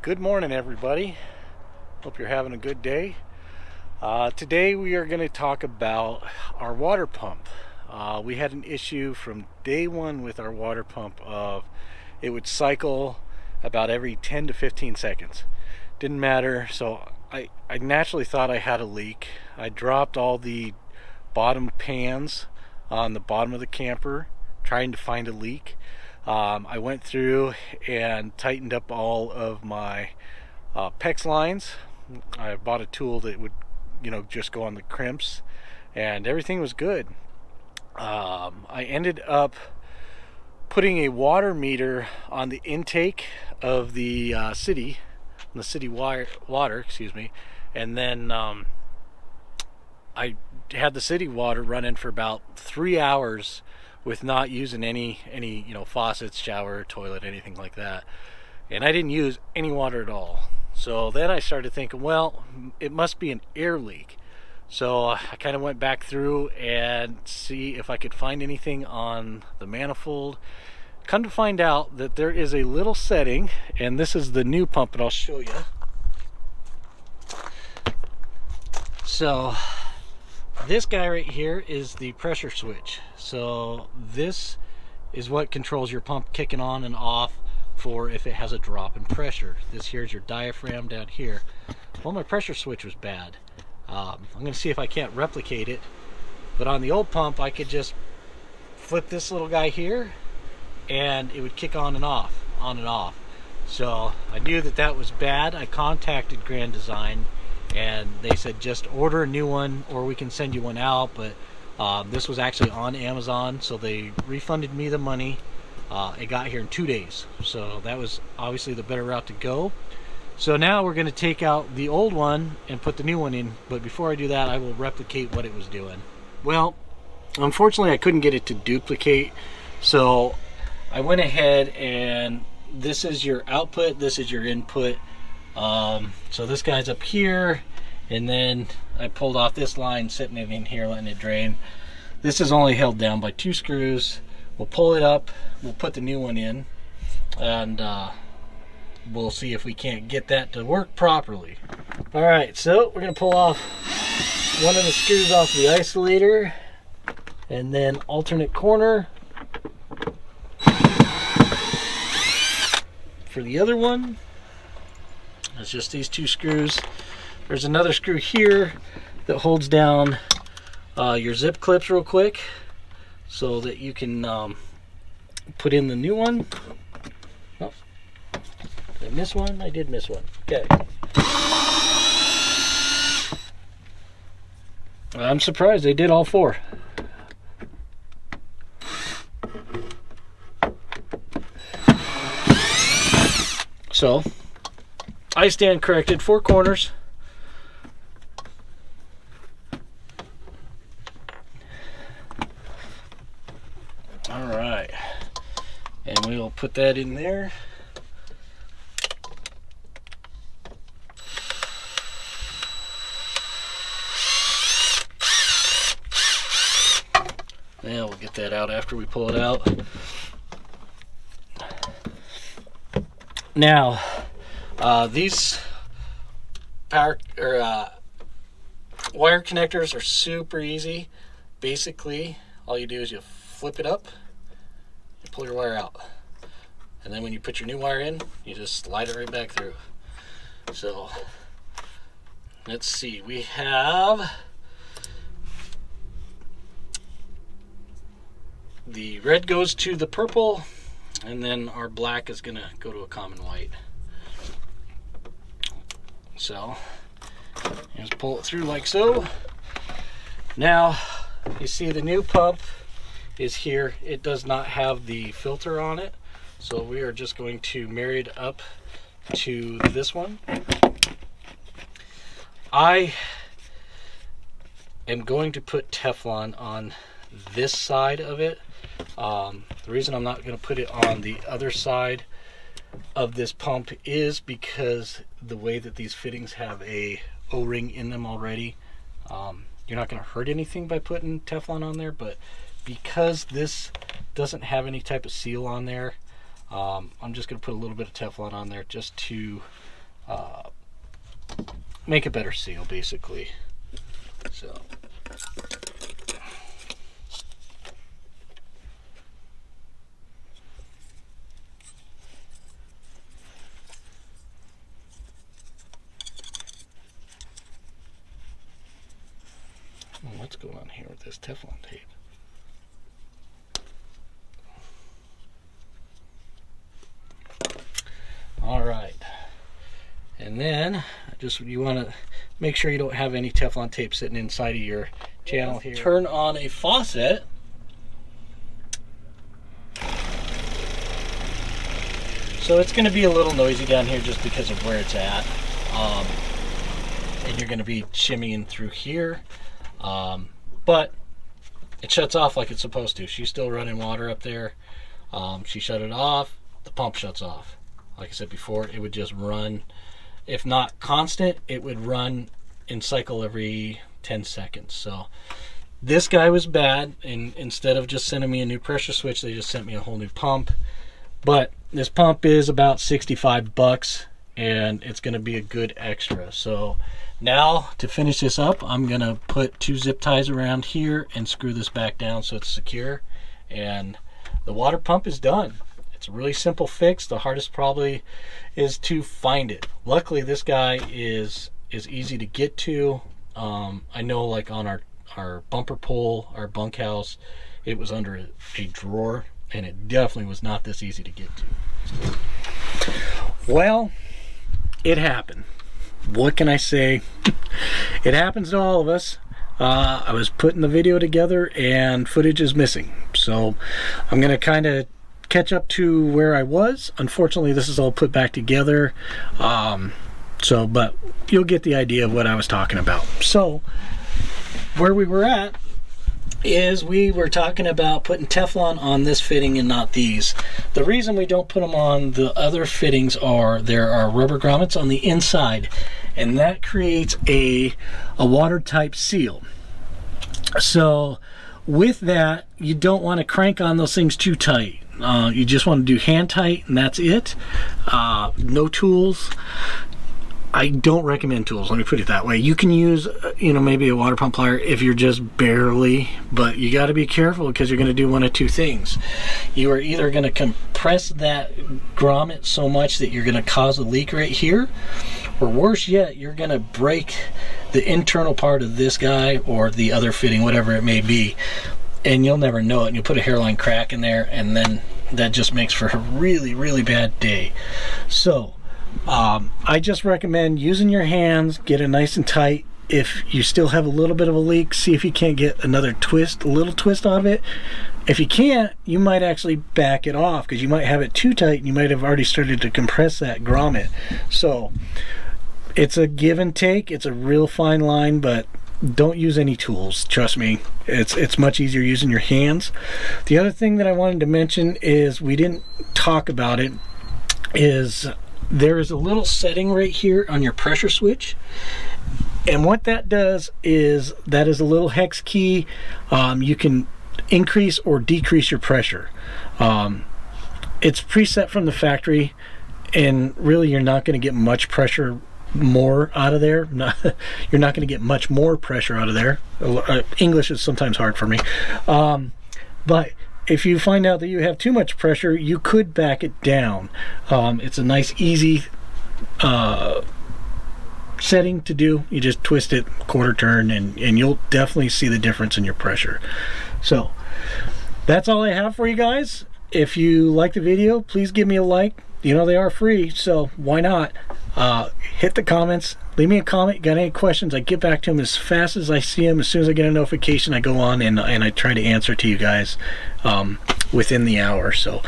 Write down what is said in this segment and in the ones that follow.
Good morning, everybody. Hope you're having a good day. Today we are going to talk about our water pump. We had an issue from day one with our water pump of it would cycle about every 10 to 15 seconds. Didn't matter, so I naturally thought I had a leak. I dropped all the bottom pans on the bottom of the camper trying to find a leak. I went through and tightened up all of my PEX lines. I bought a tool that would, just go on the crimps, and everything was good. I ended up putting a water meter on the intake of the city water, excuse me, and then I had the city water running for about 3 hours with not using any faucets, shower, toilet, anything like that, and I didn't use any water at all. So then I started thinking, well, it must be an air leak. So I kind of went back through and see if I could find anything on the manifold. Come to find out that there is a little setting, and this is the new pump that I'll show you. So this guy right here is the pressure switch. So this is what controls your pump kicking on and off for if it has a drop in pressure. This here is your diaphragm down here. Well, my pressure switch was bad. I'm going to see if I can't replicate it. But on the old pump, I could just flip this little guy here and it would kick on and off, on and off. So I knew that that was bad. I contacted Grand Design and they said just order a new one or we can send you one out. But this was actually on Amazon, so they refunded me the money. It got here in 2 days, so that was obviously the better route to go. So now we're going to take out the old one and put the new one in, but before I do that I will replicate what it was doing. Well, unfortunately I couldn't get it to duplicate, so I went ahead and this is your output, this is your input. So this guy's up here, and then I pulled off this line, sitting it in here, letting it drain. This is only held down by 2 screws. We'll pull it up, we'll put the new one in, and we'll see if we can't get that to work properly. Alright, so we're going to pull off one of the screws off the isolator, and then alternate corner for the other one. It's just these 2 screws. There's another screw here that holds down your zip clips real quick so that you can put in the new one. Oh, did I miss one? I did miss one. Okay. I'm surprised they did all 4. So I stand corrected, 4 corners. All right, and we will put that in there. Yeah, we'll get that out after we pull it out. Now, these power wire connectors are super easy. Basically, all you do is you flip it up, you pull your wire out, and then when you put your new wire in, you just slide it right back through. So let's see, we have the red goes to the purple, and then our black is gonna go to a common white. So just pull it through like so. Now you see the new pump is here. It does not have the filter on it, so we are just going to marry it up to this one. I am going to put Teflon on this side of it. The reason I'm not going to put it on the other side of this pump is because the way that these fittings have a O-ring in them already, you're not going to hurt anything by putting Teflon on there, but because this doesn't have any type of seal on there, I'm just going to put a little bit of Teflon on there just to make a better seal, basically. So what's going on here with this Teflon tape? All right, and then you want to make sure you don't have any Teflon tape sitting inside of your channel here. Turn on a faucet. So it's going to be a little noisy down here just because of where it's at, and you're going to be shimmying through here, but it shuts off like it's supposed to. She's still running water up there. She shut it off, the pump shuts off. Like I said before, it would just run, if not constant, it would run in cycle every 10 seconds. So this guy was bad, and instead of just sending me a new pressure switch, they just sent me a whole new pump. But this pump is about 65 bucks, and it's going to be a good extra. So now to finish this up, I'm going to put 2 zip ties around here and screw this back down so it's secure, and the water pump is done. It's a really simple fix. The hardest probably is to find it. Luckily, this guy is easy to get to. I know, like on our bumper pole, our bunkhouse, it was under a drawer, and it definitely was not this easy to get to. Well, it happened. What can I say? It happens to all of us. I was putting the video together and footage is missing, so I'm gonna kind of catch up to where I was. Unfortunately, this is all put back together, but you'll get the idea of what I was talking about. So where we were at is we were talking about putting Teflon on this fitting and not these. The reason we don't put them on the other fittings are there are rubber grommets on the inside, and that creates a watertight seal. So with that, you don't want to crank on those things too tight. You just want to do hand tight, and that's it. No tools. I don't recommend tools, let me put it that way. You can use, maybe a water pump plier if you're just barely, but you got to be careful because you're going to do one of two things. You are either going to compress that grommet so much that you're going to cause a leak right here, or worse yet, you're going to break the internal part of this guy or the other fitting, whatever it may be, and you'll never know it, and you'll put a hairline crack in there, and then that just makes for a really, really bad day. So I just recommend using your hands, get it nice and tight. If you still have a little bit of a leak, see if you can't get a little twist out of it. If you can't, you might actually back it off because you might have it too tight and you might have already started to compress that grommet. So it's a give and take. It's a real fine line, but don't use any tools. Trust me, it's much easier using your hands. The other thing that I wanted to mention is we didn't talk about it, is there is a little setting right here on your pressure switch, and what that does is that is a little hex key. You can increase or decrease your pressure. It's preset from the factory, and really you're not going to get much pressure more out of there. You're not going to get much more pressure out of there. English is sometimes hard for me, but if you find out that you have too much pressure, you could back it down. It's a nice, easy setting to do. You just twist it quarter turn, and you'll definitely see the difference in your pressure. So that's all I have for you guys. If you like the video, please give me a like. They are free, so why not? Hit the comments, leave me a comment. Got any questions? I get back to them as fast as I see them. As soon as I get a notification, I go on and I try to answer to you guys within the hour. So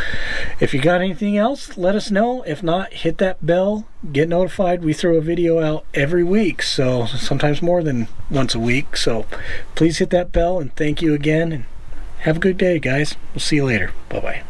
if you got anything else, let us know. If not, hit that bell, get notified. We throw a video out every week, so sometimes more than once a week. So please hit that bell, and thank you again, and have a good day, guys. We'll see you later. Bye-bye.